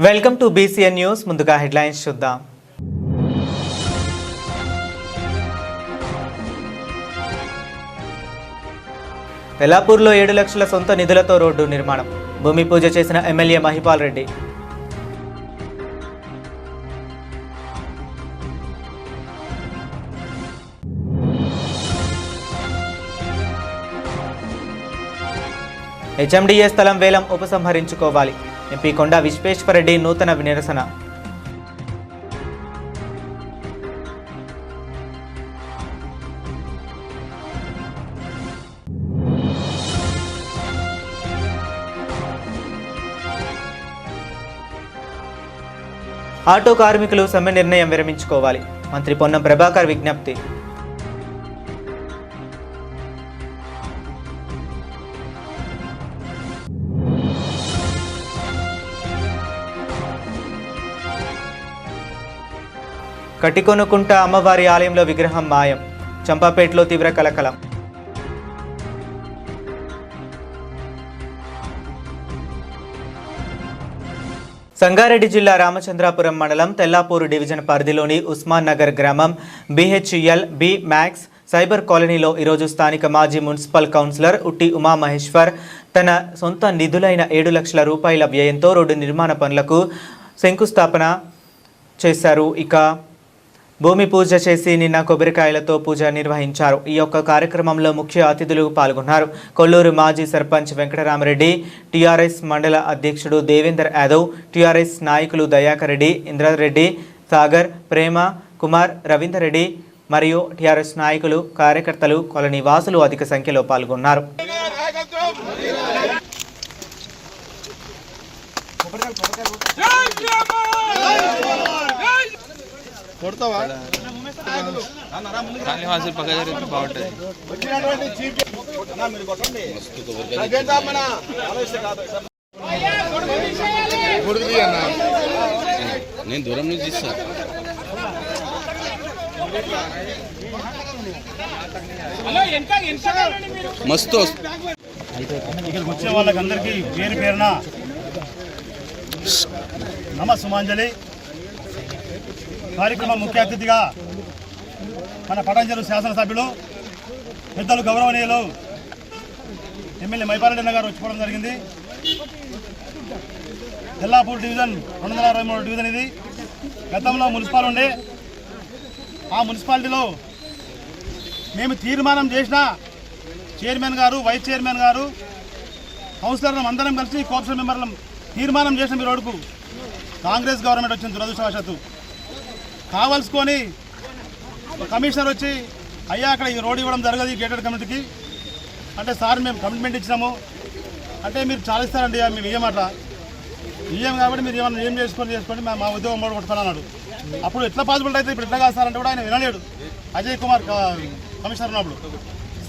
Welcome to BCN news. ముందుగా headlines చూద్దాం. తెల్లాపూర్లో 7 లక్షల సొంత నిధులతో రోడ్డు నిర్మాణం. భూమి పూజ చేసిన ఎమ్మెల్యే మహిపాల్ రెడ్డి. HMDA స్థలం వేలం ఉపసంహరించుకోవాలి. ఎంపీ కొండా విశ్వేశ్వరరెడ్డి నూతన నిరసన. ఆటో కార్మికులు సమ్మె నిర్ణయం విరమించుకోవాలి. మంత్రి పొన్నం ప్రభాకర్ విజ్ఞప్తి. కటికొనుకుంట అమ్మవారి ఆలయంలో విగ్రహం మాయం. చంపాపేటలో తీవ్ర కలకలం. సంగారెడ్డి జిల్లా రామచంద్రాపురం మండలం తెల్లాపూరు డివిజన్ పరిధిలోని ఉస్మాన్ నగర్ గ్రామం BHEL B మ్యాక్స్ సైబర్ కాలనీలో ఈరోజు స్థానిక మాజీ మున్సిపల్ కౌన్సిలర్ ఉట్టి ఉమామహేశ్వర్ తన సొంత నిధులైన 7 లక్షల రూపాయల వ్యయంతో రోడ్డు నిర్మాణ పనులకు శంకుస్థాపన చేశారు. ఇక భూమి పూజ చేసి నిన్న కొబ్బరికాయలతో పూజ నిర్వహించారు. ఈ యొక్క కార్యక్రమంలో ముఖ్య అతిథులు పాల్గొన్నారు. కొల్లూరు మాజీ సర్పంచ్ వెంకటరామరెడ్డి, TRS మండల అధ్యక్షుడు దేవేందర్ యాదవ్, TRS నాయకులు దయాకర్ రెడ్డి, ఇంద్రారెడ్డి, సాగర్, ప్రేమ కుమార్, రవీందర్ రెడ్డి మరియు TRS నాయకులు, కార్యకర్తలు, కాలనీ వాసులు అధిక సంఖ్యలో పాల్గొన్నారు. నేను దూరం నుంచి ఇస్తా. మస్తు ఇక్కడికి వచ్చే వాళ్ళకందరికీ పేరు పేరున నమస్సుమాంజలి. కార్యక్రమం ముఖ్య అతిథిగా మన పటాంజలి శాసనసభ్యులు పెద్దలు గౌరవనీయులు ఎమ్మెల్యే మహిపాల్ రెడ్డి గారు వచ్చిపోవడం జరిగింది. తెల్లాపూర్ డివిజన్ 223 డివిజన్ ఇది. గతంలో మున్సిపాల్ ఉండే ఆ మున్సిపాలిటీలో మేము తీర్మానం చేసిన చైర్మన్ గారు, వైస్ చైర్మన్ గారు, కౌన్సిలర్లు అందరం కలిసి కోఆప్షన్ మెంబర్లం తీర్మానం చేసిన మీ రోడ్డుకు కాంగ్రెస్ గవర్నమెంట్ వచ్చింది. దురదృష్టవశాత్తు కావాల్సుకొని కమిషనర్ వచ్చి అయ్యా అక్కడ ఈ రోడ్ ఇవ్వడం జరగదు ఈ గేటెడ్ కమిటీకి అంటే, సార్ మేము కమిట్మెంట్ ఇచ్చినాము అంటే మీరు చాలా ఇస్తారండి, మేము ఇయ్యమట్లా ఇయ్యం కాబట్టి మీరు ఏమన్నా ఏం చేసుకోండి మా ఉద్యోగం మూడు కొట్టుకొని అన్నాడు. అప్పుడు ఎట్లా పాసిబుల్ అయితే ఇప్పుడు ఎట్లా కాస్తారంటే కూడా ఆయన వినలేడు. అజయ్ కుమార్ కమిషనర్ ఉన్నప్పుడు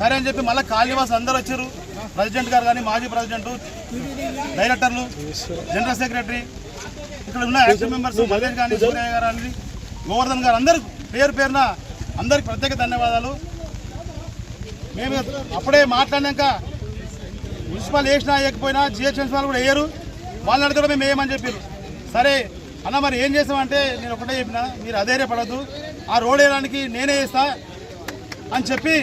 సరే అని చెప్పి మళ్ళీ కాళీవాస్ అందరూ వచ్చారు. ప్రెసిడెంట్ గారు కానీ, మాజీ ప్రెసిడెంట్, డైరెక్టర్లు, జనరల్ సెక్రటరీ, ఇక్కడ ఉన్న యాక్టివ్ మెంబర్స్ మల్లేష్ కానీ, సూర్య గారు అని, గోవర్ధన్ గారు, అందరు పేరు పేరున అందరికి ప్రత్యేక ధన్యవాదాలు. మేము అప్పుడే మాట్లాడినాక మున్సిపల్ వేసినా వేయకపోయినా GHMC వాళ్ళు కూడా వేయరు. వాళ్ళని అడగడం మేము వేయమని చెప్పారు. సరే అన్న మరి ఏం చేస్తామంటే నేను ఒకటే చెప్పిన, మీరు అధైర్యపడద్దు, ఆ రోడ్ వేయడానికి నేనే వేస్తా అని చెప్పి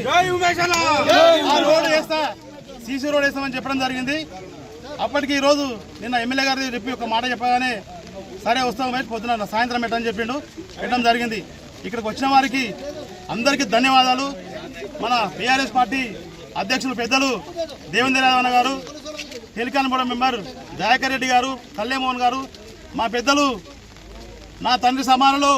ఆ రోడ్ వేస్తా, CC రోడ్ వేస్తామని చెప్పడం జరిగింది. అప్పటికి ఈరోజు నిన్న ఎమ్మెల్యే గారి చెప్పి ఒక మాట చెప్పగానే సరే వస్తాం మరి పొద్దున సాయంత్రం పెట్టని పెట్టడం జరిగింది. ఇక్కడికి వచ్చిన వారికి అందరికీ ధన్యవాదాలు. మన TRS పార్టీ అధ్యక్షులు పెద్దలు దేవేందర్ యాదవ్ గారు, టెలికాన్ బోర్డు మెంబర్ దయాకర్ రెడ్డి గారు, కళ్యామోహన్ గారు, మా పెద్దలు నా తండ్రి సమానులు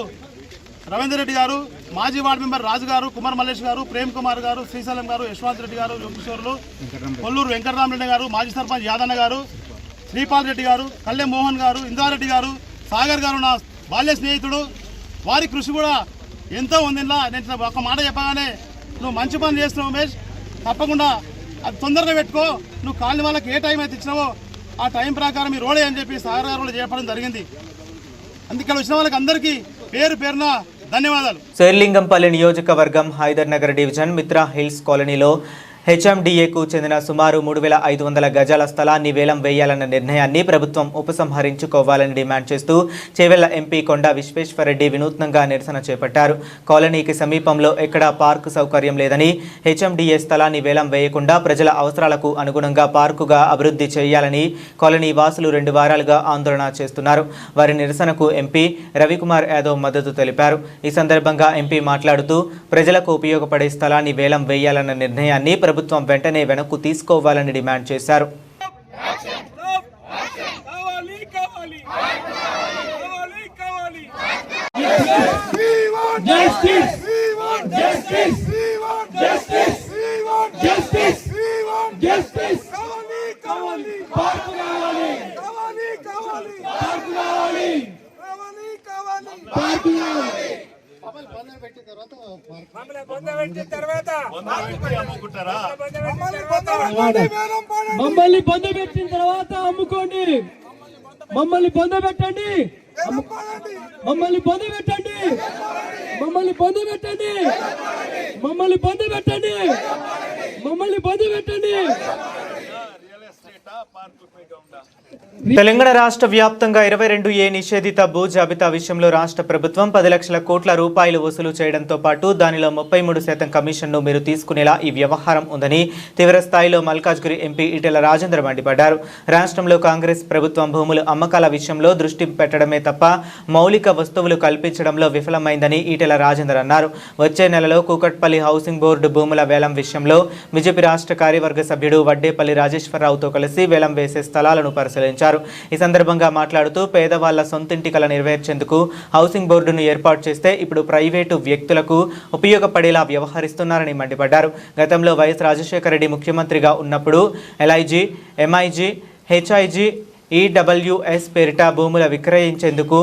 రవీందర్ రెడ్డి గారు, మాజీ వార్డు మెంబర్ రాజు గారు, కుమార్ మల్లేష్ గారు, ప్రేమ్ కుమార్ గారు, శ్రీశైలం గారు, యశ్వంత్ రెడ్డి గారు, యోగేశ్వర్లు, కొల్లూరు వెంకటరామరెడ్డి గారు, మాజీ సర్పంచ్ యాదన్న గారు, శ్రీపాల్ రెడ్డి గారు, కళ్యామోహన్ గారు, ఇంద్రారెడ్డి గారు, సాగర్ గారు, నా బాల్య స్నేహితుడు, వారి కృషి కూడా ఎంతో ఉంది. నేను ఒక మాట చెప్పగానే నువ్వు మంచి పని చేస్తున్నావు ఉమేష్, తప్పకుండా అది తొందరగా పెట్టుకో, నువ్వు కాలనీ వాళ్ళకి ఏ టైం అయితే ఇచ్చినావో ఆ టైం ప్రకారం ఈ రోడే అని చెప్పి సాగర్ గారు చెప్పడం జరిగింది. అందుకే వచ్చిన వాళ్ళకి అందరికీ పేరు పేరున ధన్యవాదాలు. శేర్లింగంపల్లి నియోజకవర్గం హైదర్ నగర్ డివిజన్ మిత్రా హిల్స్ కాలనీలో హెచ్ఎండిఏకు చెందిన సుమారు 3,500 గజాల స్థలాన్ని వేలం వేయాలన్న నిర్ణయాన్ని ప్రభుత్వం ఉపసంహరించుకోవాలని డిమాండ్ చేస్తూ చేవెళ్ల ఎంపీ కొండా విశ్వేశ్వరరెడ్డి వినూత్నంగా నిరసన చేపట్టారు. కాలనీకి సమీపంలో ఎక్కడా పార్కు సౌకర్యం లేదని, హెచ్ఎండిఏ స్థలాన్ని వేలం వేయకుండా ప్రజల అవసరాలకు అనుగుణంగా పార్కుగా అభివృద్ధి చేయాలని కాలనీ వాసులు 2 వారాలుగా ఆందోళన చేస్తున్నారు. వారి నిరసనకు ఎంపీ రవికుమార్ యాదవ్ మద్దతు తెలిపారు. ఈ సందర్భంగా ఎంపీ మాట్లాడుతూ ప్రజలకు ఉపయోగపడే స్థలాన్ని వేలం వేయాలన్న నిర్ణయాన్ని ప్రభుత్వం వెంటనే వెనక్కు తీసుకోవాలని డిమాండ్ చేశారు. మమ్మల్ని పొందబెట్టిన తర్వాత అమ్ముకోండి, మమ్మల్ని పొందబెట్టండి, మమ్మల్ని పొందబెట్టండి, మమ్మల్ని పొందబెట్టండి, మమ్మల్ని పొందబెట్టండి, మమ్మల్ని పొందబెట్టండి. తెలంగాణ రాష్ట్ర వ్యాప్తంగా 22A నిషేధిత భూ జాబితా విషయంలో రాష్ట్ర ప్రభుత్వం 10 లక్షల కోట్ల రూపాయలు వసూలు చేయడంతో పాటు దానిలో 33% కమిషన్ను మీరు తీసుకునేలా ఈ వ్యవహారం ఉందని తీవ్రస్థాయిలో మల్కాజ్గిరి ఎంపీ ఈటెల రాజేందర్ మండిపడ్డారు. రాష్ట్రంలో కాంగ్రెస్ ప్రభుత్వం భూముల అమ్మకాల విషయంలో దృష్టి పెట్టడమే తప్ప మౌలిక వస్తువులు కల్పించడంలో విఫలమైందని ఈటెల రాజేందర్ అన్నారు. వచ్చే నెలలో కూకట్పల్లి హౌసింగ్ బోర్డు భూముల వేలం విషయంలో బీజేపీ రాష్ట్ర కార్యవర్గ సభ్యుడు వడ్డేపల్లి రాజేశ్వరరావుతో కలిసి వేలం వేసే స్థలాలను పరిశీలించారు. ఈ సందర్భంగా మాట్లాడుతూ పేదవాళ్ల సొంతింటి కల నెరవేర్చేందుకు హౌసింగ్ బోర్డును ఏర్పాటు చేస్తే ఇప్పుడు ప్రైవేటు వ్యక్తులకు ఉపయోగపడేలా వ్యవహరిస్తున్నారని మండిపడ్డారు. గతంలో వైఎస్ రాజశేఖర రెడ్డి ముఖ్యమంత్రిగా ఉన్నప్పుడు LIG, MIG, HIG, EWS పేరిట భూముల విక్రయించేందుకు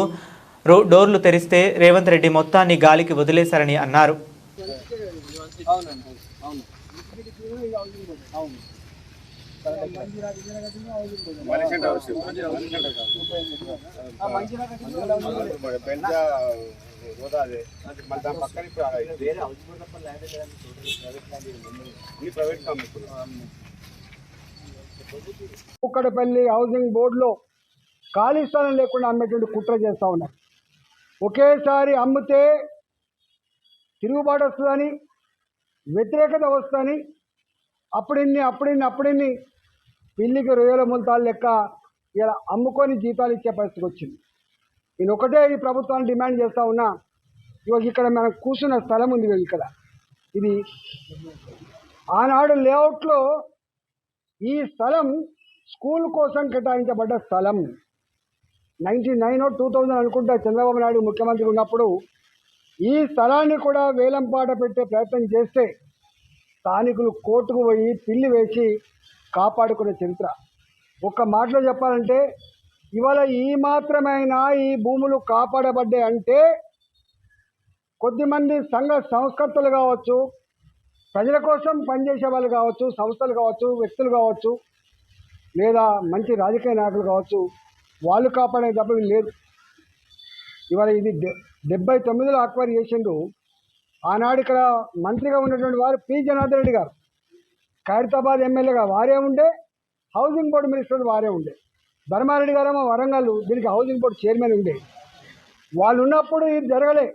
డోర్లు తెరిస్తే రేవంత్ రెడ్డి మొత్తాన్ని గాలికి వదిలేశారని అన్నారు. కూకట్పల్లి హౌసింగ్ బోర్డులో ఖాళీ స్థలం లేకుండా అమ్మేటువంటి కుట్ర చేస్తూ ఉన్నారు. ఒకేసారి అమ్మితే తిరుగుబాటు వస్తుందని, వ్యతిరేకత వస్తుందని అప్పుడిన్ని పిల్లికి రొయ్యల ముంతాలు లెక్క ఇలా అమ్ముకొని జీతాలు ఇచ్చే పరిస్థితికి వచ్చింది. నేను ఒకటే ఈ ప్రభుత్వాన్ని డిమాండ్ చేస్తూ ఉన్నా. ఇవాళ ఇక్కడ మనం కూర్చున్న స్థలం ఉంది, ఇక్కడ ఇది ఆనాడు లేఅవుట్లో ఈ స్థలం స్కూల్ కోసం కేటాయించబడ్డ స్థలం. 99 or 2000 అనుకుంటా చంద్రబాబు నాయుడు ముఖ్యమంత్రి ఉన్నప్పుడు ఈ స్థలాన్ని కూడా వేలంపాట పెట్టే ప్రయత్నం చేస్తే స్థానికులు కోర్టుకు పోయి పిల్లి వేసి కాపాడుకునే చరిత్ర. ఒక్క మాటలో చెప్పాలంటే ఇవాళ ఈ మాత్రమైనా ఈ భూములు కాపాడబడ్డాయి అంటే కొద్దిమంది సంఘ సంస్కర్తలు కావచ్చు, ప్రజల కోసం పనిచేసే వాళ్ళు కావచ్చు, సంస్థలు కావచ్చు, వ్యక్తులు కావచ్చు, లేదా మంచి రాజకీయ నాయకులు కావచ్చు, వాళ్ళు కాపాడే తప్ప లేదు. ఇవాళ ఇది 79లో అక్వైర్ చేసిండు. ఆనాడు ఇక్కడ మంత్రిగా ఉన్నటువంటి వారు పి జనార్దన్ రెడ్డి గారు, ఖైరతాబాద్ ఎమ్మెల్యేగా వారే ఉండే, హౌసింగ్ బోర్డు మినిస్టర్ వారే ఉండే. ధర్మారెడ్డి గారేమో వరంగల్, దీనికి హౌసింగ్ బోర్డు చైర్మన్ ఉండే. వాళ్ళు ఉన్నప్పుడు ఇది జరగలే.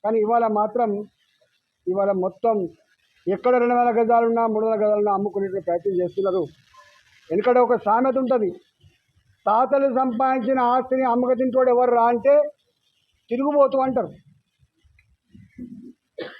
కానీ ఇవాళ మొత్తం ఎక్కడ 200 గజాలున్నా 300 గజాలున్నా అమ్ముకునే ప్రయత్నం చేస్తున్నారు. ఎందుకంటే ఒక సామెత ఉంటుంది, తాతలు సంపాదించిన ఆస్తిని అమ్మక తింటోడు ఎవరు రా అంటే తిరుగుబోతు అంటారు.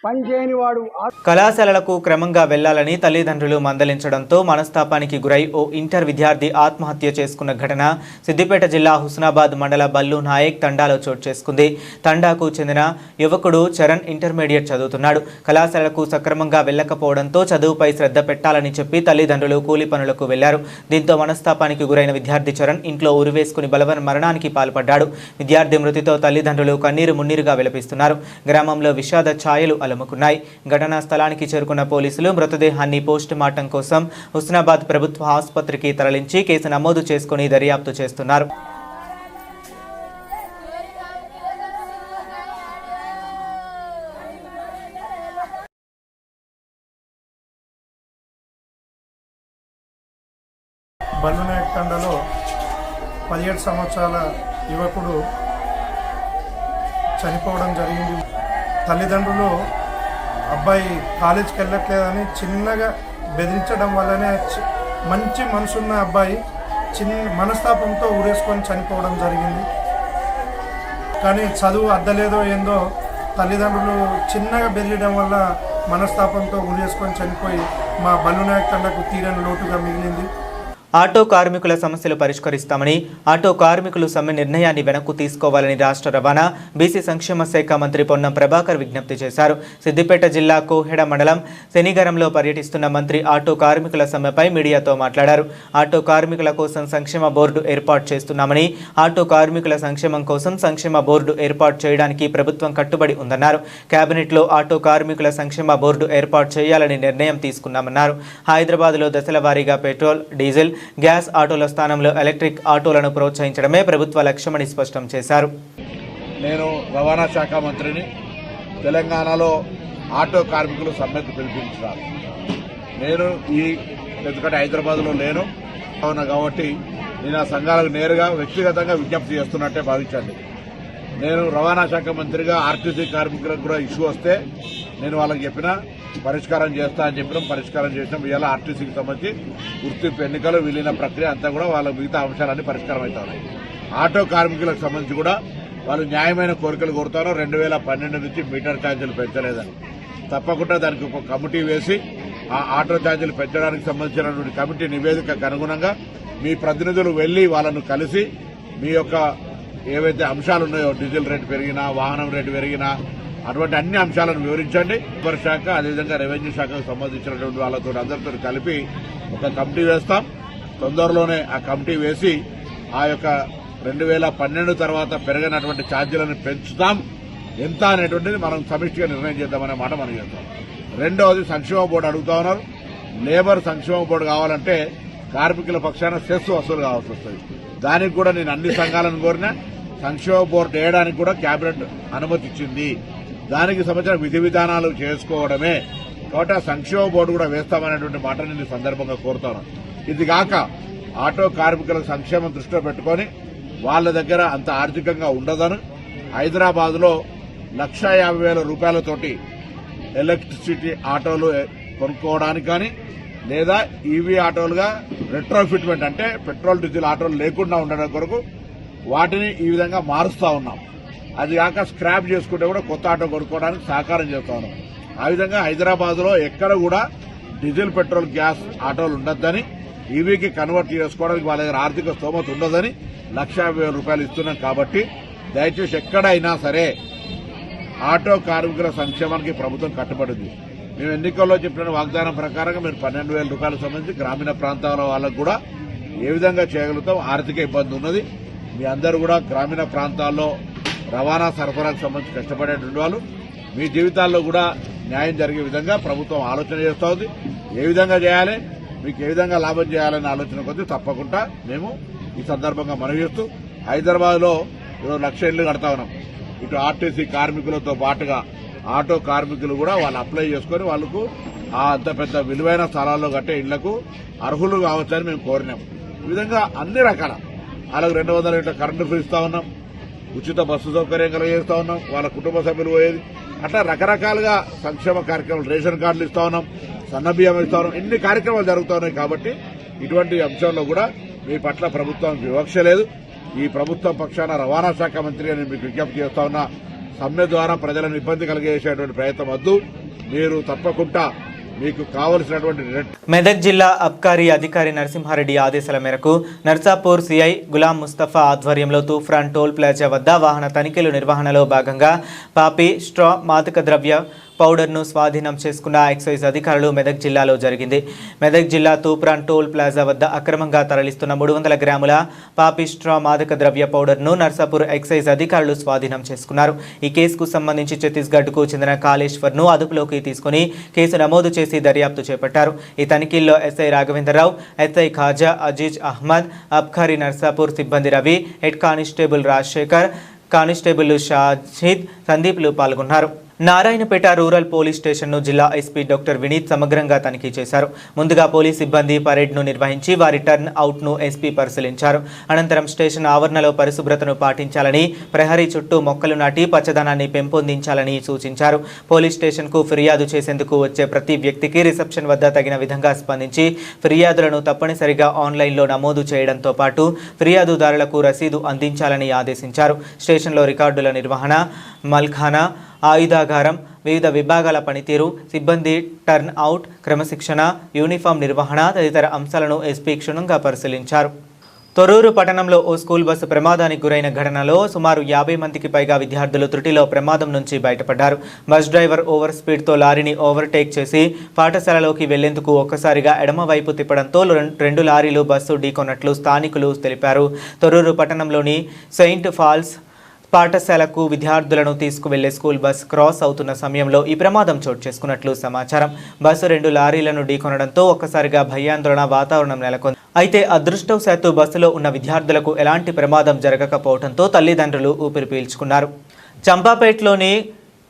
పనిచేయని వాడు. కళాశాలలకు క్రమంగా వెళ్లాలని తల్లిదండ్రులు మందలించడంతో మనస్తాపానికి గురై ఓ ఇంటర్ విద్యార్థి ఆత్మహత్య చేసుకున్న ఘటన సిద్దిపేట జిల్లా హుస్నాబాద్ మండల బల్లు నాయక్ తండాలో చోటు చేసుకుంది. తండాకు చెందిన యువకుడు చరణ్ ఇంటర్మీడియట్ చదువుతున్నాడు. కళాశాలకు సక్రమంగా వెళ్లకపోవడంతో చదువుపై శ్రద్ధ పెట్టాలని చెప్పి తల్లిదండ్రులు కూలి పనులకు వెళ్లారు. దీంతో మనస్తాపానికి గురైన విద్యార్థి చరణ్ ఇంట్లో ఉరివేసుకుని బలవన్ మరణానికి పాల్పడ్డాడు. విద్యార్థి మృతితో తల్లిదండ్రులు కన్నీరు మున్నీరుగా విలపిస్తున్నారు. గ్రామంలో విషాద ఛాయలు అలుముకున్నాయి. ఘటనా స్థలానికి చేరుకున్న పోలీసులు మృతదేహాన్ని పోస్ట్ మార్టం కోసం హుస్నాబాద్ ప్రభుత్వ ఆసుపత్రికి తరలించి కేసు నమోదు చేసుకుని దర్యాప్తు చేస్తున్నారు. బల్లునాయక్ తండలో 17 సంవత్సరాల యువకుడు చనిపోవడం జరిగింది. తల్లిదండ్రులు అబ్బాయి కాలేజీకి వెళ్ళట్లేదని చిన్నగా బెదిరించడం వల్లనే మంచి మనసున్న అబ్బాయి మనస్తాపంతో ఊరేసుకొని చనిపోవడం జరిగింది. కానీ చదువు అద్దలేదో ఏందో తల్లిదండ్రులు చిన్నగా బెదిరడం వల్ల మనస్తాపంతో ఊరేసుకొని చనిపోయి మా బల్లునాయక్ తండకు తీరని లోటుగా మిగిలింది. ఆటో కార్మికుల సమస్యలు పరిష్కరిస్తామని, ఆటో కార్మికులు సమ్మె నిర్ణయాన్ని వెనక్కు తీసుకోవాలని రాష్ట్ర రవాణా బీసీ సంక్షేమ శాఖ మంత్రి పొన్నం ప్రభాకర్ విజ్ఞప్తి చేశారు. సిద్దిపేట జిల్లా కోహెడ మండలం శనిగరంలో పర్యటిస్తున్న మంత్రి ఆటో కార్మికుల సమ్మెపై మీడియాతో మాట్లాడారు. ఆటో కార్మికుల కోసం సంక్షేమ బోర్డు ఏర్పాటు చేస్తున్నామని, ఆటో కార్మికుల సంక్షేమం కోసం సంక్షేమ బోర్డు ఏర్పాటు చేయడానికి ప్రభుత్వం కట్టుబడి ఉందన్నారు. కేబినెట్లో ఆటో కార్మికుల సంక్షేమ బోర్డు ఏర్పాటు చేయాలని నిర్ణయం తీసుకున్నామన్నారు. హైదరాబాద్లో దశల వారీగా పెట్రోల్, డీజిల్, గ్యాస్ ఆటోల స్థానంలో ఎలక్ట్రిక్ ఆటోలను ప్రోత్సహించడమే ప్రభుత్వ లక్ష్యమని స్పష్టం చేశారు. నేను రవాణా శాఖ మంత్రిని. తెలంగాణలో ఆటో కార్మికులు సమ్మెకు పిలిపించారు. నేను ఎందుకంటే హైదరాబాద్లో లేను కాబట్టి నేను ఆ సంఘాలకు నేరుగా వ్యక్తిగతంగా విజ్ఞప్తి చేస్తున్నట్టే భావించండి. నేను రవాణా శాఖ మంత్రిగా ఆర్టీసీ కార్మికులకు కూడా ఇష్యూ వస్తే నేను వాళ్ళకి చెప్పిన పరిష్కారం చేస్తా అని చెప్పినాం. పరిష్కారం చేసినాం. ఇవాళ ఆర్టీసీకి సంబంధించి గుర్తింపు ఎన్నికలు విలీన ప్రక్రియ అంతా కూడా వాళ్ళ మిగతా అంశాలన్నీ పరిష్కారం అవుతాయి. ఆటో కార్మికులకు సంబంధించి కూడా వాళ్ళు న్యాయమైన కోరికలు కోరుతారు. 2012 నుంచి మీటర్ ఛార్జీలు పెంచలేదని తప్పకుండా దానికి ఒక కమిటీ వేసి ఆ ఆటో ఛార్జీలు పెంచడానికి సంబంధించినటువంటి కమిటీ నివేదికకు అనుగుణంగా మీ ప్రతినిధులు వెళ్లి వాళ్ళను కలిసి మీ యొక్క ఏవైతే అంశాలు ఉన్నాయో, డీజిల్ రేటు పెరిగినా, వాహనం రేటు పెరిగినా, అటువంటి అన్ని అంశాలను వివరించండి. లేబర్ శాఖ అదేవిధంగా రెవెన్యూ శాఖకు సంబంధించినటువంటి వాళ్ళతో అందరితో కలిపి ఒక కమిటీ వేస్తాం. తొందరలోనే ఆ కమిటీ వేసి ఆ యొక్క 2012 తర్వాత పెరిగినటువంటి ఛార్జీలను పెంచుతాం ఎంత అనేటువంటిది మనం సమిష్టిగా నిర్ణయం చేద్దామనే మాట మనం చేద్దాం. రెండవది సంక్షేమ బోర్డు అడుగుతా ఉన్నారు. లేబర్ సంక్షేమ బోర్డు కావాలంటే కార్మికుల పక్షాన సెస్ వసూలు కావాల్సి వస్తుంది. దానికి కూడా నేను అన్ని సంఘాలను కోరినా సంక్షేమ బోర్డు వేయడానికి కూడా కేబినెట్ అనుమతి ఇచ్చింది. దానికి సంబంధించిన విధి విధానాలు చేసుకోవడమే కాబట్టి ఆ సంక్షేమ బోర్డు కూడా వేస్తామనేటువంటి మాట నేను సందర్భంగా కోరుతాను. ఇది కాక ఆటో కార్మికుల సంక్షేమం దృష్టిలో పెట్టుకుని వాళ్ళ దగ్గర అంత ఆర్థికంగా ఉండదని హైదరాబాద్ లో 1,50,000 రూపాయలతోటి ఎలక్ట్రిసిటీ ఆటోలు కొనుక్కోవడానికి కానీ లేదా ఈవీ ఆటోలుగా రెట్రోఫిట్మెంట్ అంటే పెట్రోల్ డీజిల్ ఆటోలు లేకుండా ఉండడం కొరకు వాటిని ఈ విధంగా మారుస్తా ఉన్నాం. అది కాక స్క్రాప్ చేసుకుంటే కూడా కొత్త ఆటో కొనుక్కోవడానికి సహకారం చేస్తా ఉన్నాం. ఆ విధంగా హైదరాబాద్ లో ఎక్కడ కూడా డీజిల్, పెట్రోల్, గ్యాస్ ఆటోలు ఉండొద్దని, ఈవీకి కన్వర్ట్ చేసుకోవడానికి వాళ్ళ దగ్గర ఆర్థిక స్తోమత ఉండదని 1,50,000 రూపాయలు ఇస్తున్నాం. కాబట్టి దయచేసి ఎక్కడైనా సరే ఆటో కార్మికుల సంక్షేమానికి ప్రభుత్వం కట్టుబడింది. మేము ఎన్నికల్లో చెప్పిన వాగ్దానం ప్రకారంగా మీరు 12,000 రూపాయలకు సంబంధించి గ్రామీణ ప్రాంతాల వాళ్ళకు కూడా ఏ విధంగా చేయగలుగుతాం. ఆర్థిక ఇబ్బంది ఉన్నది. మీ అందరూ కూడా గ్రామీణ ప్రాంతాల్లో రవాణా సరఫరాకు సంబంధించి కష్టపడేటువంటి వాళ్ళు మీ జీవితాల్లో కూడా న్యాయం జరిగే విధంగా ప్రభుత్వం ఆలోచన చేస్తూ ఉంది. ఏ విధంగా చేయాలి, మీకు ఏ విధంగా లాభం చేయాలనే ఆలోచన కొద్దీ తప్పకుండా మేము ఈ సందర్భంగా మనవి చేస్తూ హైదరాబాద్ లో 1,00,000 ఇళ్లు కడతా ఉన్నాం. ఇటు ఆర్టీసీ కార్మికులతో పాటుగా ఆటో కార్మికులు కూడా వాళ్ళు అప్లై చేసుకుని వాళ్లకు ఆ అంత పెద్ద విలువైన స్థలాల్లో కట్టే ఇళ్లకు అర్హులు కావచ్చని మేము కోరినాం. ఈ విధంగా అన్ని రకాల వాళ్ళకు 200 యూనిట్ల కరెంటు ఫ్రీ ఇస్తా ఉన్నాం. ఉచిత బస్సు సౌకర్యం కలిగేస్తా ఉన్నాం. వాళ్ళ కుటుంబ సభ్యులు పోయేది అట్లా రకరకాలుగా సంక్షేమ కార్యక్రమాలు, రేషన్ కార్డులు ఇస్తా ఉన్నాం, సన్నబియ్యం ఇస్తా ఉన్నాం. ఇన్ని కార్యక్రమాలు జరుగుతూ ఉన్నాయి. కాబట్టి ఇటువంటి అంశంలో కూడా మీ పట్ల ప్రభుత్వానికి వివక్ష లేదు. ఈ ప్రభుత్వం పక్షాన రవాణా శాఖ మంత్రిగా నేను మీకు విజ్ఞప్తి చేస్తా ఉన్నా. సమ్మె ద్వారా ప్రజలను ఇబ్బంది కలిగేసేటువంటి ప్రయత్నం వద్దు. మీరు తప్పకుండా మీకు కావలసినటువంటి మెదక్ జిల్లా అబ్కారీ అధికారి నరసింహారెడ్డి ఆదేశాల మేరకు నర్సాపూర్ సిఐ గులాం ముస్తఫా ఆధ్వర్యంలో తూఫ్రాన్ టోల్ ప్లాజా వద్ద వాహన తనిఖీలు నిర్వహణలో భాగంగా పాపి, స్ట్రా, మాదక ద్రవ్య పౌడర్ను స్వాధీనం చేసుకున్న ఎక్సైజ్ అధికారులు మెదక్ జిల్లాలో జరిగింది. మెదక్ జిల్లా తూప్రాన్ టోల్ ప్లాజా వద్ద అక్రమంగా తరలిస్తున్న 300 గ్రాముల పాపి, స్ట్రా మాదక ద్రవ్య పౌడర్ను నర్సాపూర్ ఎక్సైజ్ అధికారులు స్వాధీనం చేసుకున్నారు. ఈ కేసుకు సంబంధించి ఛత్తీస్గఢ్కు చెందిన కాళేశ్వర్ను అదుపులోకి తీసుకుని కేసు నమోదు చేసి దర్యాప్తు చేపట్టారు. ఈ తనిఖీల్లో ఎస్ఐ రాఘవేంద్రరావు, ఎస్ఐ ఖాజా అజీజ్ అహ్మద్, అబ్కారీ నర్సాపూర్ సిబ్బంది Ravi, head constable Rajasekhar, constable Shahid, సందీప్లు పాల్గొన్నారు. నారాయణపేట రూరల్ పోలీస్ స్టేషన్ను జిల్లా ఎస్పీ డాక్టర్ వినీత్ సమగ్రంగా తనిఖీ చేశారు. ముందుగా పోలీస్ సిబ్బంది పరేడ్ను నిర్వహించి వారి టర్న్ అవుట్ను ఎస్పీ పరిశీలించారు. అనంతరం స్టేషన్ ఆవరణలో పరిశుభ్రతను పాటించాలని, ప్రహరీ చుట్టూ మొక్కలు నాటి పచ్చదనాన్ని పెంపొందించాలని సూచించారు. పోలీస్ స్టేషన్కు ఫిర్యాదు చేసేందుకు వచ్చే ప్రతి వ్యక్తికి రిసెప్షన్ వద్ద తగిన విధంగా స్పందించి ఫిర్యాదులను తప్పనిసరిగా ఆన్లైన్లో నమోదు చేయడంతో పాటు ఫిర్యాదుదారులకు రసీదు అందించాలని ఆదేశించారు. స్టేషన్లో రికార్డుల నిర్వహణ, మల్ఖానా, ఆయుధాగారం, వివిధ విభాగాల పనితీరు, సిబ్బంది టర్న్ అవుట్, క్రమశిక్షణ, యూనిఫామ్ నిర్వహణ తదితర అంశాలను ఎస్పీ క్షుణ్ణంగా పరిశీలించారు. తొర్రూరు పట్టణంలో ఓ స్కూల్ బస్సు ప్రమాదానికి గురైన ఘటనలో సుమారు 50 మందికి పైగా విద్యార్థులు త్రుటిలో ప్రమాదం నుంచి బయటపడ్డారు. బస్ డ్రైవర్ ఓవర్ స్పీడ్తో లారీని ఓవర్టేక్ చేసి పాఠశాలలోకి వెళ్లేందుకు ఒక్కసారిగా ఎడమవైపు తిప్పడంతో 2 లారీలు బస్సు ఢీకొన్నట్లు స్థానికులు తెలిపారు. తొర్రూరు పట్టణంలోని సెయింట్ ఫాల్స్ పాఠశాలకు విద్యార్థులను తీసుకువెళ్లే స్కూల్ బస్ క్రాస్ అవుతున్న సమయంలో ఈ ప్రమాదం చోటు చేసుకున్నట్లు సమాచారం. బస్సు 2 లారీలను ఢీకొనడంతో ఒక్కసారిగా భయాందోళన వాతావరణం నెలకొంది. అయితే అదృష్టవశాత్తు బస్సులో ఉన్న విద్యార్థులకు ఎలాంటి ప్రమాదం జరగకపోవడంతో తల్లిదండ్రులు ఊపిరి పీల్చుకున్నారు. చంపాపేటలోని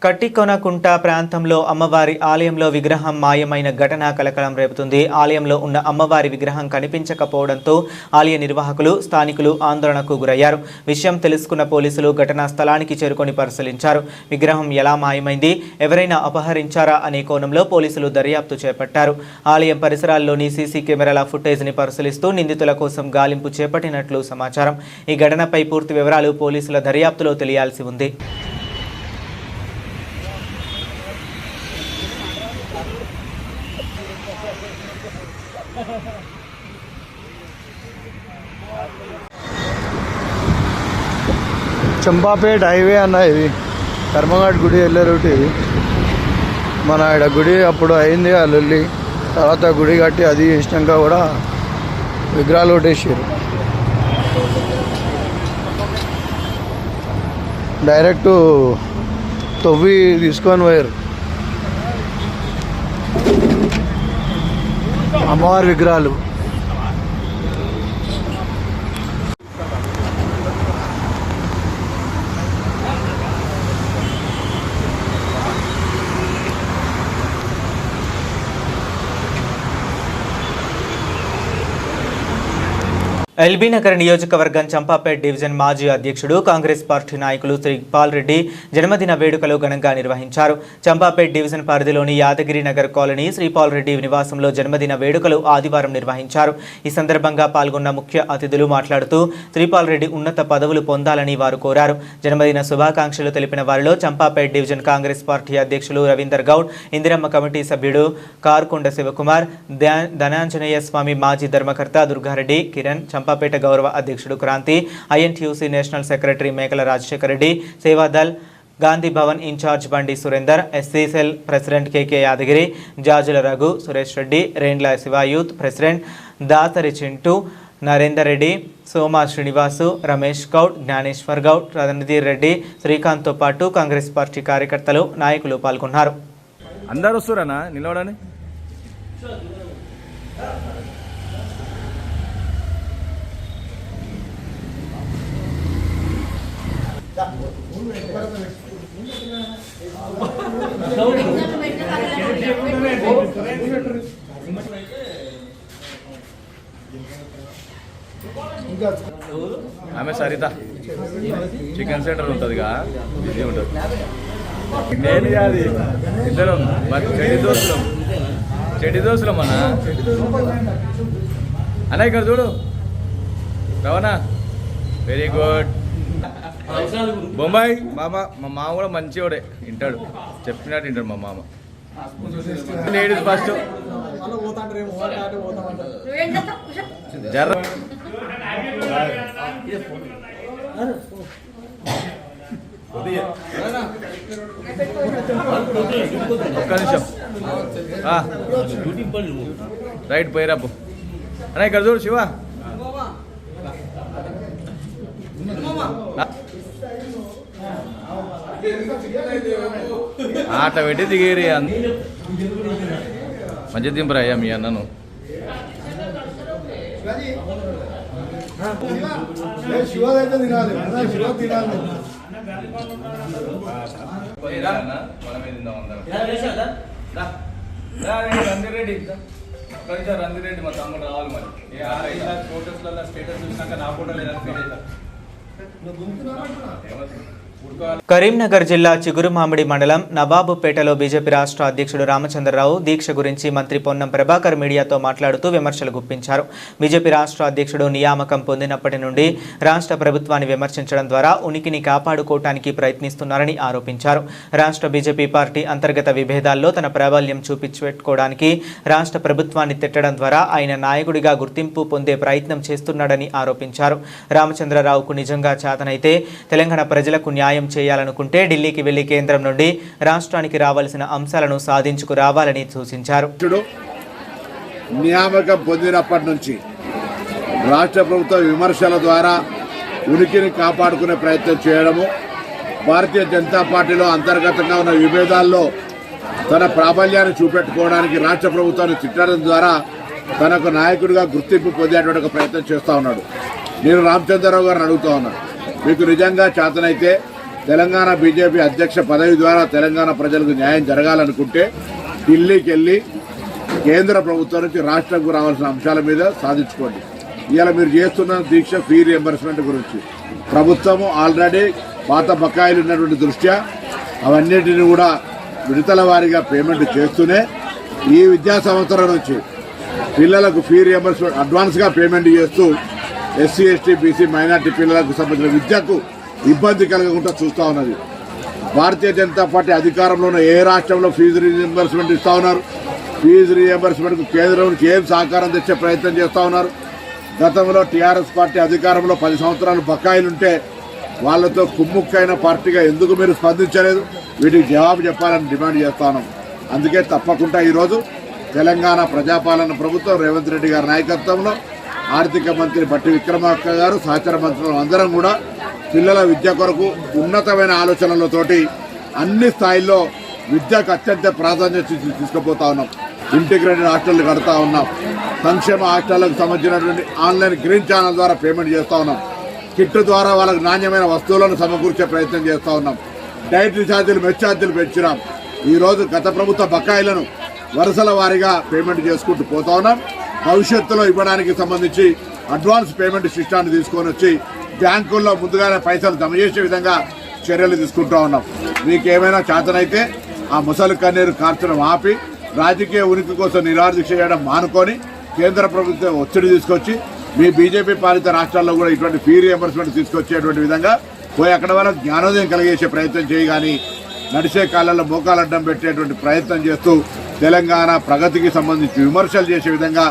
కట్టికొనకుంట ప్రాంతంలో అమ్మవారి ఆలయంలో విగ్రహం మాయమైన ఘటన కలకలం రేపుతుంది. ఆలయంలో ఉన్న అమ్మవారి విగ్రహం కనిపించకపోవడంతో ఆలయ నిర్వాహకులు, స్థానికులు ఆందోళనకు గురయ్యారు. విషయం తెలుసుకున్న పోలీసులు ఘటనా స్థలానికి చేరుకొని పరిశీలించారు. విగ్రహం ఎలా మాయమైంది, ఎవరైనా అపహరించారా అనే కోణంలో పోలీసులు దర్యాప్తు చేపట్టారు. ఆలయం పరిసరాల్లోని సీసీ కెమెరాల ఫుటేజ్ని పరిశీలిస్తూ నిందితుల కోసం గాలింపు చేపట్టినట్లు సమాచారం. ఈ ఘటనపై పూర్తి వివరాలు పోలీసుల దర్యాప్తులో తెలియాల్సి ఉంది. చంపాపేట హైవే అన్న, ఇది కర్మఘాట్ గుడి వెళ్ళే రూట్. ఇది మన ఇక్కడ గుడి అప్పుడు అయింది ఆ లొల్లి, తర్వాత గుడి కట్టి అది ఇష్టంగా కూడా విగ్రహాలు కొట్టేసారు. డైరెక్ట్ తవ్వి తీసుకొని పోయారు అమ్మవారి విగ్రహాలు. ఎల్బీ నగర్ నియోజకవర్గం చంపాపేట్ డివిజన్ మాజీ అధ్యక్షుడు కాంగ్రెస్ పార్టీ నాయకులు శ్రీపాల్ రెడ్డి జన్మదిన వేడుకలు ఘనంగా నిర్వహించారు. చంపాపేట్ డివిజన్ పరిధిలోని యాదగిరి నగర్ కాలనీ శ్రీపాల్ రెడ్డి నివాసంలో జన్మదిన వేడుకలు ఆదివారం నిర్వహించారు. ఈ సందర్భంగా పాల్గొన్న ముఖ్య అతిథులు మాట్లాడుతూ శ్రీపాల్ రెడ్డి ఉన్నత పదవులు పొందాలని వారు కోరారు. జన్మదిన శుభాకాంక్షలు తెలిపిన వారిలో చంపాపేట్ డివిజన్ కాంగ్రెస్ పార్టీ అధ్యక్షులు రవీందర్ గౌడ్, ఇందిరమ్మ కమిటీ సభ్యుడు కార్కొండ శివకుమార్, ధనాంజనేయ స్వామి మాజీ ధర్మకర్త దుర్గారెడ్డి, కిరణ్, చంపాపేట గౌరవ అధ్యక్షుడు క్రాంతి, ఐఎన్టీయూసీ నేషనల్ సెక్రటరీ మేకల రాజశేఖర రెడ్డి, సేవాదల్ గాంధీ భవన్ ఇన్ఛార్జ్ బండి సురేందర్, ఎస్సీ సెల్ ప్రెసిడెంట్ కేకే యాదగిరి, జాజుల రఘు, సురేష్ రెడ్డి, రేండ్ల శివ యూత్ ప్రెసిడెంట్ దాసరి చింటూ, నరేందర్ రెడ్డి, సోమా శ్రీనివాసు, రమేష్ గౌడ్, జ్ఞానేశ్వర్ గౌడ్, రణధీర్ రెడ్డి, శ్రీకాంత్తో పాటు కాంగ్రెస్ పార్టీ కార్యకర్తలు, నాయకులు పాల్గొన్నారు. అందరూ వస్తురన్నా నిలవడని. ఆమె సరిత చికెన్ సెంటర్ ఉంటుందిగా, బిజీ ఉంటుంది. నేను అది ఇద్దరం చెడి దోస్తులం అన్న ఇక్కడ చూడు రవణ, వెరీ గుడ్. బొంబాయి మామ, మా మామ కూడా మంచివాడే, వింటాడు, చెప్పినట్టు వింటాడు మా మామ. లేడీస్ ఫస్ట్ జర్ర ఒక్క నిమిషం రైట్ పోయిరాపు అన్న. ఇక్కడ చూడు శివ, ఆట పెట్టి దిగేరి మంచి దింపరా అయ్యా మీ అన్నను. శివదైతే తినాలి, శివ తినాలి. రంజిరెడ్డి మా తమ్ముడు రావాలి మరి ఫోటోస్లలో స్టేటస్ చూసినాక నా ఫోటో లేదా ఫీడ్ అవుతారు. కరీంనగర్ జిల్లా చిగురుమామిడి మండలం నవాబుపేటలో బీజేపీ రాష్ట్ర అధ్యక్షుడు రామచంద్రరావు దీక్ష గురించి మంత్రి పొన్నం ప్రభాకర్ మీడియాతో మాట్లాడుతూ విమర్శలు గుప్పించారు. బీజేపీ రాష్ట్ర అధ్యక్షుడు నియామకం పొందినప్పటి నుండి రాష్ట్ర ప్రభుత్వాన్ని విమర్శించడం ద్వారా ఉనికిని కాపాడుకోవటానికి ప్రయత్నిస్తున్నారని ఆరోపించారు. రాష్ట్ర బీజేపీ పార్టీ అంతర్గత విభేదాల్లో తన ప్రాబల్యం చూపించుకోవడానికి రాష్ట్ర ప్రభుత్వాన్ని తిట్టడం ద్వారా ఆయన నాయకుడిగా గుర్తింపు పొందే ప్రయత్నం చేస్తున్నాడని ఆరోపించారు. రామచంద్రరావుకు నిజంగా చేతనైతే తెలంగాణ ప్రజలకు న్యాయం చేయాలనుకుంటే ఢిల్లీకి వెళ్లి కేంద్రం నుండి రాష్ట్రానికి రావాల్సిన అంశాలను సాధించుకు రావాలని సూచించారు. నియామకం పొందినప్పటి నుంచి రాష్ట్ర ప్రభుత్వ విమర్శల ద్వారా ఉనికిని కాపాడుకునే ప్రయత్నం చేయడము, భారతీయ జనతా పార్టీలో అంతర్గతంగా ఉన్న విభేదాల్లో తన ప్రాబల్యాన్ని చూపెట్టుకోవడానికి రాష్ట్ర ప్రభుత్వాన్ని తిట్టడం ద్వారా తనకు నాయకుడిగా గుర్తింపు పొందేటువంటి ఒక ప్రయత్నం చేస్తూ ఉన్నాడు. నేను రామచంద్రరావు గారిని అడుగుతూ ఉన్నాను, మీకు నిజంగా చేతనైతే తెలంగాణ బీజేపీ అధ్యక్ష పదవి ద్వారా తెలంగాణ ప్రజలకు న్యాయం జరగాలనుకుంటే ఢిల్లీకి వెళ్ళి కేంద్ర ప్రభుత్వం నుంచి రాష్ట్రంకు రావాల్సిన అంశాల మీద సాధించుకోండి. ఇవాళ మీరు చేస్తున్న దీక్ష ఫీ రియంబర్స్మెంట్ గురించి ప్రభుత్వము ఆల్రెడీ పాత బకాయిలు ఉన్నటువంటి దృష్ట్యా అవన్నిటిని కూడా విడతల వారీగా పేమెంట్ చేస్తూనే ఈ విద్యా సంవత్సరం నుంచి పిల్లలకు ఫీ రియంబర్స్మెంట్ అడ్వాన్స్గా పేమెంట్ చేస్తూ ఎస్సీ ఎస్టీ బీసీ మైనార్టీ పిల్లలకు సంబంధించిన విద్యకు ఇబ్బంది కలగకుండా చూస్తూ ఉన్నది. భారతీయ జనతా పార్టీ అధికారంలో ఉన్న ఏ రాష్ట్రంలో ఫీజు రీఎంబర్స్మెంట్ ఇస్తూ ఉన్నారు? ఫీజు రీఎంబర్స్మెంట్కు కేంద్రం నుంచి ఏం సహకారం తెచ్చే ప్రయత్నం చేస్తూ ఉన్నారు? గతంలో టీఆర్ఎస్ పార్టీ అధికారంలో 10 సంవత్సరాలు బకాయిలుంటే వాళ్లతో కుమ్ముక్కైన పార్టీగా ఎందుకు మీరు స్పందించలేదు? వీటికి జవాబు చెప్పాలని డిమాండ్ చేస్తా ఉన్నాం. అందుకే తప్పకుండా ఈరోజు తెలంగాణ ప్రజాపాలన ప్రభుత్వం రేవంత్ రెడ్డి గారి నాయకత్వంలో ఆర్థిక మంత్రి బట్టి విక్రమార్క గారు సహచర మంత్రులు అందరం కూడా పిల్లల విద్య కొరకు ఉన్నతమైన ఆలోచనలతోటి అన్ని స్థాయిల్లో విద్యకు అత్యంత ప్రాధాన్యత తీసుకుపోతా ఉన్నాం. ఇంటిగ్రేటెడ్ హాస్టళ్లు కడతా ఉన్నాం. సంక్షేమ హాస్టళ్లకు సంబంధించినటువంటి ఆన్లైన్ గ్రీన్ ఛానల్ ద్వారా పేమెంట్ చేస్తూ ఉన్నాం. కిట్ ద్వారా వాళ్ళకు నాణ్యమైన వస్తువులను సమకూర్చే ప్రయత్నం చేస్తూ ఉన్నాం. డైటరీ ఛార్జీలు, మెస్ ఛార్జీలు పెంచినాం. ఈరోజు గత ప్రభుత్వ బకాయిలను వరుసల వారీగా పేమెంట్ చేసుకుంటూ పోతా ఉన్నాం. భవిష్యత్తులో ఇవ్వడానికి సంబంధించి అడ్వాన్స్ పేమెంట్ సిస్టాన్ని తీసుకొని వచ్చి బ్యాంకుల్లో ముందుగానే పైసలు జమ చేసే విధంగా చర్యలు తీసుకుంటూ ఉన్నాం. మీకేమైనా చేతనైతే ఆ ముసలి కన్నీరు కార్చడం ఆపి రాజకీయ ఉనికి కోసం నిరాదీక్ష చేయడం మానుకొని కేంద్ర ప్రభుత్వం ఒత్తిడి తీసుకొచ్చి మీ బీజేపీ పాలిత రాష్ట్రాల్లో కూడా ఇటువంటి ఫీ రియంబర్స్మెంట్ తీసుకొచ్చేటువంటి విధంగా పోయి అక్కడ వరకు జ్ఞానోదయం కలిగేసే ప్రయత్నం చేయి, కానీ నడిచే కాలంలో మోకాలడ్డం పెట్టేటువంటి ప్రయత్నం చేస్తూ తెలంగాణ ప్రగతికి సంబంధించి విమర్శలు చేసే విధంగా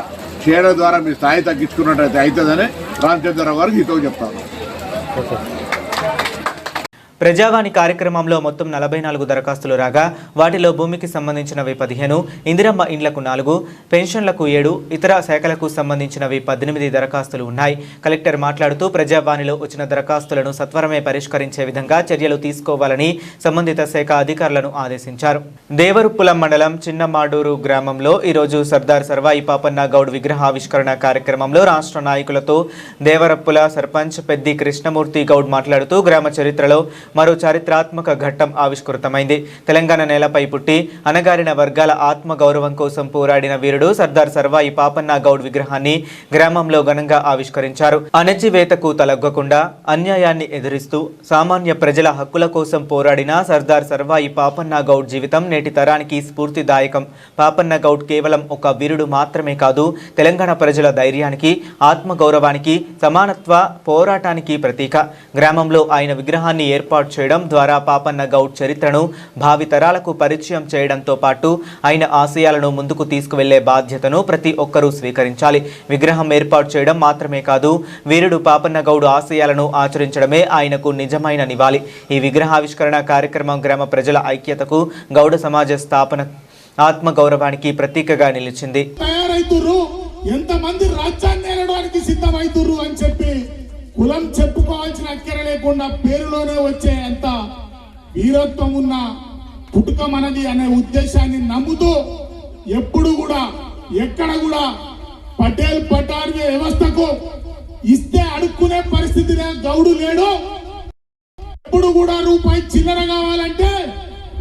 చేయడం ద్వారా మీ స్థాయి తగ్గించుకున్నట్టయితే అవుతుందని రామచంద్రరావు గారికి హితవు చెప్తాను. ప్రజావాణి కార్యక్రమంలో మొత్తం 44 దరఖాస్తులు రాగా వాటిలో భూమికి సంబంధించినవి 15, ఇందిరమ్మ ఇండ్లకు 4, పెన్షన్లకు 7, ఇతర శాఖలకు సంబంధించినవి 18 దరఖాస్తులు ఉన్నాయి. కలెక్టర్ మాట్లాడుతూ ప్రజావాణిలో వచ్చిన దరఖాస్తులను సత్వరమే పరిష్కరించే విధంగా చర్యలు తీసుకోవాలని సంబంధిత శాఖ అధికారులను ఆదేశించారు. దేవరుప్పుల మండలం చిన్నమాడూరు గ్రామంలో ఈరోజు సర్దార్ సర్వాయి పాపన్న గౌడ్ విగ్రహావిష్కరణ కార్యక్రమంలో రాష్ట్ర నాయకులతో దేవరప్పుల సర్పంచ్ పెద్ది కృష్ణమూర్తి గౌడ్ మాట్లాడుతూ గ్రామ చరిత్రలో మరో చారిత్రాత్మక ఘట్టం ఆవిష్కృతమైంది. తెలంగాణ నేలపై పుట్టి అణగారిన వర్గాల ఆత్మ గౌరవం కోసం పోరాడిన వీరుడు సర్దార్ సర్వాయి పాపన్న గౌడ్ విగ్రహాన్ని గ్రామంలో ఘనంగా ఆవిష్కరించారు. అణచివేతకు తలగ్గకుండా అన్యాయాన్ని ఎదిరిస్తూ సామాన్య ప్రజల హక్కుల కోసం పోరాడిన సర్దార్ సర్వాయి పాపన్న గౌడ్ జీవితం నేటి తరానికి స్ఫూర్తిదాయకం. పాపన్న గౌడ్ కేవలం ఒక వీరుడు మాత్రమే కాదు, తెలంగాణ ప్రజల ధైర్యానికి, ఆత్మ గౌరవానికి, సమానత్వ పోరాటానికి ప్రతీక. గ్రామంలో ఆయన విగ్రహాన్ని ఏర్పాటు చేయడం ద్వారా పాపన్న గౌడ్ చరిత్రను భావితరాలకు పరిచయం చేయడంతో పాటు ఆయన ఆశయాలను ముందుకు తీసుకువెళ్లే బాధ్యతను ప్రతి ఒక్కరూ స్వీకరించాలి. విగ్రహం ఏర్పాటు చేయడం మాత్రమే కాదు, వీరుడు పాపన్న గౌడ్ ఆశయాలను ఆచరించడమే ఆయనకు నిజమైన నివాళి. ఈ విగ్రహావిష్కరణ కార్యక్రమం గ్రామ ప్రజల ఐక్యతకు, గౌడ సమాజ స్థాపన, ఆత్మ గౌరవానికి ప్రతీకగా నిలిచింది. ఎంతమంది రాజ్యాన్ని ఏలడానికి సిద్ధమైతుర్రు అని చెప్పి కులం చెప్పుకోవాల్సిన అక్కర లేకుండా పేరులోనే వచ్చే అంత వీరత్వం ఉన్న పుట్టుక మనది అనే ఉద్దేశాన్ని నమ్ముతూ ఎప్పుడు కూడా ఎక్కడ కూడా పటేల్ పటార్య వ్యవస్థకు ఇస్తే అడుక్కునే పరిస్థితి గౌడు లేడు. ఎప్పుడు కూడా రూపాయి చిల్లర కావాలంటే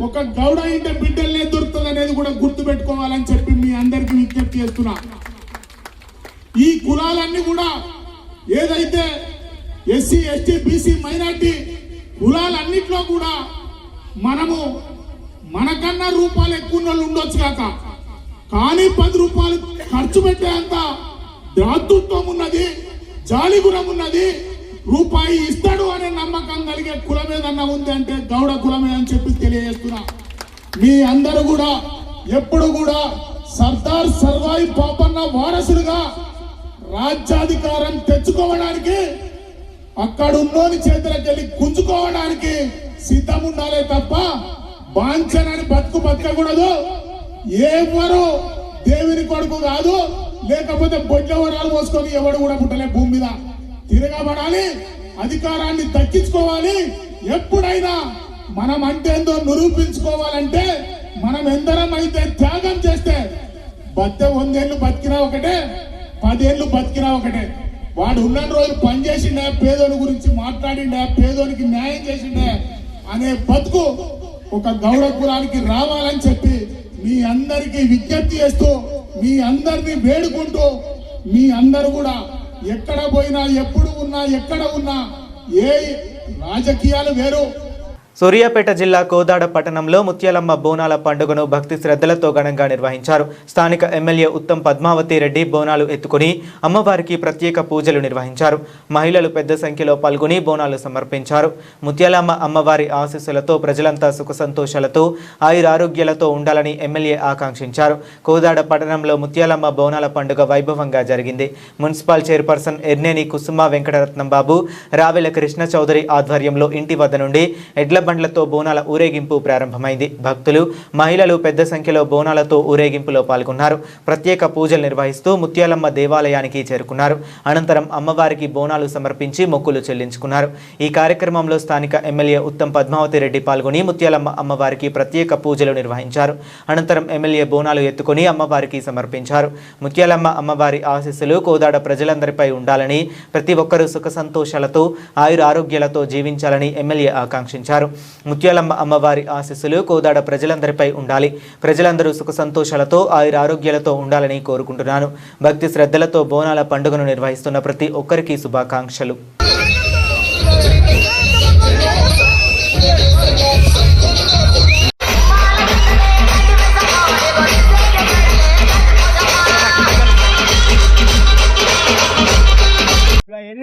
ఒక గౌడ ఇంట బిడ్డలనే దొరుకుతుంది అనేది కూడా గుర్తు పెట్టుకోవాలని చెప్పి మీ అందరికి విజ్ఞప్తి చేస్తున్నా. ఈ కులాలన్నీ కూడా ఏదైతే ఎస్సీ ఎస్టీ బీసీ మైనార్టీ కులాలన్నిట్లో కూడా మనము మనకన్నా రూపాయలు ఎక్కువ ఉండొచ్చు కాక, కానీ 10 రూపాయలు ఖర్చు పెట్టేంత దాతృత్వం ఉన్నది, జాలి గుణం ఉన్నది. రూపాయి ఇస్తాడు అనే నమ్మకం కలిగే కులం ఏదన్నా ఉంది అంటే గౌడ కులమే అని చెప్పి తెలియజేస్తున్నా. మీ అందరూ కూడా ఎప్పుడు కూడా సర్దార్ సర్వాయి పాపన్న వారసులుగా రాజ్యాధికారం తెచ్చుకోవడానికి, అక్కడ ఉన్నోని చేతులకెళ్ళి గుంజుకోవడానికి సిద్ధం ఉండాలే తప్ప బాంఛనని బతకకూడదు. ఎవరు దేవుని కొడుకు కాదు, లేకపోతే బొడ్ల వరాలు పోసుకొని ఎవడు కూడా పుట్టలే. భూమి మీద తిరగబడాలి, అధికారాన్ని దక్కించుకోవాలి. ఎప్పుడైనా మనం అంటేందో నిరూపించుకోవాలంటే మనం ఎందరం అయితే త్యాగం చేస్తే 100 ఏళ్ళు బతికినా ఒకటే, 10 ఏళ్ళు బతికినా ఒకటే. వాడు ఉన్న రోజులు పనిచేసిండే, పేదోని గురించి మాట్లాడిండే, పేదోనికి న్యాయం చేసిండే అనే బతుకు ఒక గౌడ కులానికి రావాలని చెప్పి మీ అందరికీ విజ్ఞప్తి చేస్తూ, మీ అందరినీ వేడుకుంటూ, మీ అందరూ కూడా ఎక్కడ పోయినా, ఎప్పుడు ఉన్నా, ఎక్కడ ఉన్నా, ఏ రాజకీయాలు వేరు. సూర్యాపేట జిల్లా కోదాడ పట్టణంలో ముత్యాలమ్మ బోనాల పండుగను భక్తి శ్రద్ధలతో ఘనంగా నిర్వహించారు. స్థానిక ఎమ్మెల్యే ఉత్తమ్ పద్మావతి రెడ్డి బోనాలు ఎత్తుకుని అమ్మవారికి ప్రత్యేక పూజలు నిర్వహించారు. మహిళలు పెద్ద సంఖ్యలో పాల్గొని బోనాలు సమర్పించారు. ముత్యాలమ్మ అమ్మవారి ఆశీస్సులతో ప్రజలంతా సుఖ సంతోషాలతో ఆయురారోగ్యాలతో ఉండాలని ఎమ్మెల్యే ఆకాంక్షించారు. కోదాడ పట్టణంలో ముత్యాలమ్మ బోనాల పండుగ వైభవంగా జరిగింది. మున్సిపల్ చైర్పర్సన్ ఎర్నేని కుసుమ వెంకటరత్నం బాబు, రావెల కృష్ణ చౌదరి ఆధ్వర్యంలో ఇంటి వద్ద నుండి ఎడ్ల బండ్లతో బోనాల ఊరేగింపు ప్రారంభమైంది. భక్తులు, మహిళలు పెద్ద సంఖ్యలో బోనాలతో ఊరేగింపులో పాల్గొన్నారు. ప్రత్యేక పూజలు నిర్వహిస్తూ ముత్యాలమ్మ దేవాలయానికి చేరుకున్నారు. అనంతరం అమ్మవారికి బోనాలు సమర్పించి మొక్కులు చెల్లించుకున్నారు. ఈ కార్యక్రమంలో స్థానిక ఎమ్మెల్యే ఉత్తమ్ పద్మావతి రెడ్డి పాల్గొని ముత్యాలమ్మ అమ్మవారికి ప్రత్యేక పూజలు నిర్వహించారు. అనంతరం ఎమ్మెల్యే బోనాలు ఎత్తుకుని అమ్మవారికి సమర్పించారు. ముత్యాలమ్మ అమ్మవారి ఆశీస్సులు కోదాడ ప్రజలందరిపై ఉండాలని, ప్రతి ఒక్కరూ సుఖ సంతోషాలతో ఆయురారోగ్యాలతో జీవించాలని ఎమ్మెల్యే ఆకాంక్షించారు. ముత్యాలమ్మ అమ్మవారి ఆశీస్సులు కోదాడ ప్రజలందరిపై ఉండాలి, ప్రజలందరూ సుఖ సంతోషాలతో ఆయురారోగ్యాలతో ఉండాలని కోరుకుంటున్నాను. భక్తి శ్రద్ధలతో బోనాల పండుగను నిర్వహిస్తున్న ప్రతి ఒక్కరికి శుభాకాంక్షలు.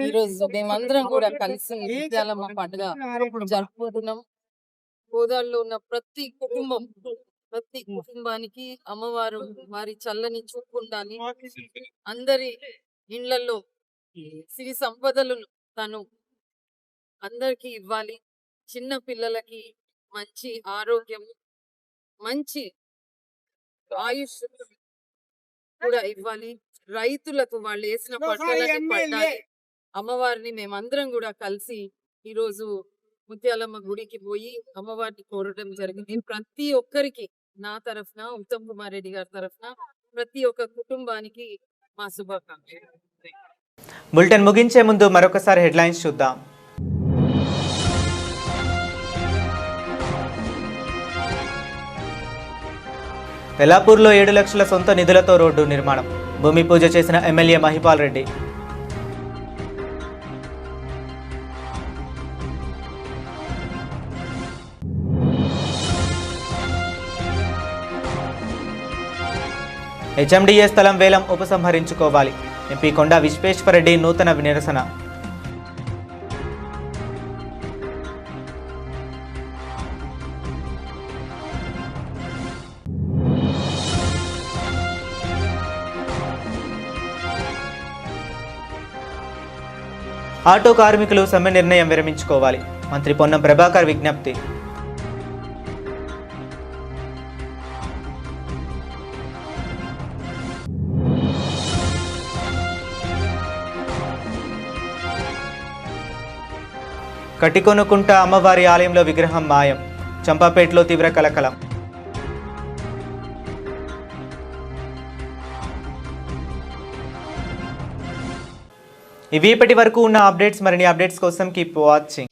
ఈరోజు మేమందరం కూడా కలిసి ముత్యాలమ్మ పండుగ జరుపుకుంటున్నాం. గోదావరిలో ఉన్న ప్రతి కుటుంబానికి అమ్మవారు వారి చల్లని చూపు ఉండాలి. అందరి ఇండ్లలో సిరి సంపదలు తను అందరికి ఇవ్వాలి. చిన్న పిల్లలకి మంచి ఆరోగ్యం, మంచి ఆయుష్ కూడా ఇవ్వాలి. రైతులకు వాళ్ళు వేసిన పంటలకి పండాలి. అమ్మవారిని మేమందరం కూడా కలిసి ఈరోజు ముత్యాలమ్మ గుడికి పోయి అమ్మవారిని కోరడం జరిగింది. ప్రతి ఒక్కరికి నా తరఫున, ఉత్తమ్ కుమార్ రెడ్డి గారి తరఫున ప్రతి ఒక్క కుటుంబానికి మా శుభాకాంక్షలు. బులెటిన్ ముగించే ముందు మరొకసారి హెడ్లైన్స్ చూద్దాం. తెల్లాపూర్లో 7 లక్షల సొంత నిధులతో రోడ్డు నిర్మాణం. భూమి పూజ చేసిన ఎమ్మెల్యే మహిపాల్ రెడ్డి. హెచ్ఎండిఏ స్థలం వేలం ఉపసంహరించుకోవాలి. ఎంపీ కొండా విశ్వేశ్వరరెడ్డి నూతన నిరసన. ఆటో కార్మికులు సమ్మె నిర్ణయం విరమించుకోవాలి. మంత్రి పొన్నం ప్రభాకర్ విజ్ఞప్తి. కటికొనుకుంట అమ్మవారి ఆలయంలో విగ్రహం మాయం. చంపాపేటలో తీవ్ర కలకలం. ఇవి ఇప్పటి వరకు ఉన్న అప్డేట్స్. మరిన్ని అప్డేట్స్ కోసం కీప్ వాచింగ్.